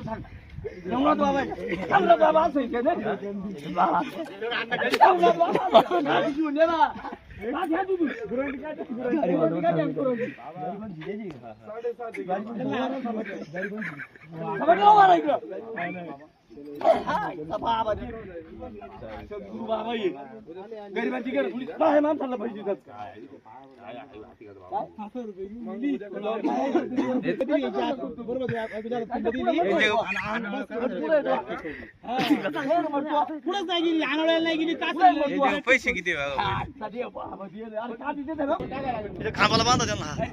नवनाथ बाबा नवनाथ बाबा असं आहे का नाही घेऊन ये ना गरिबांची बाहे माणसाला पैसे देतात पुढेच नाही गेली आणायला नाही गेली पैसे किती खांबाला बांधा त्यांना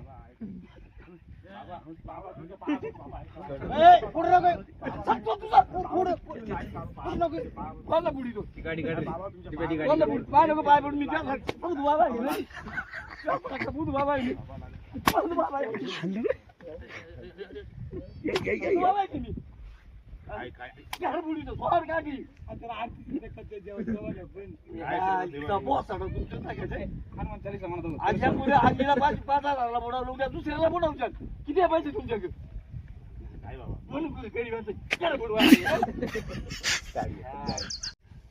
दुसऱ्याला बोलावशाल किती पाहिजे तुमच्याकडे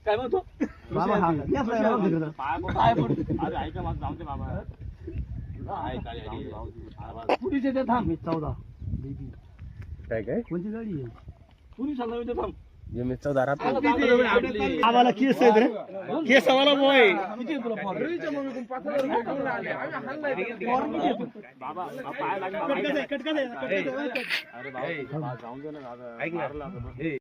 काय म्हणतो पुढे थांब 14 काय काय कोणती गाडी आहे पुलिसाला थांब आम्हाला केस आहेत रे केस आम्हाला बोय किती तुला अरे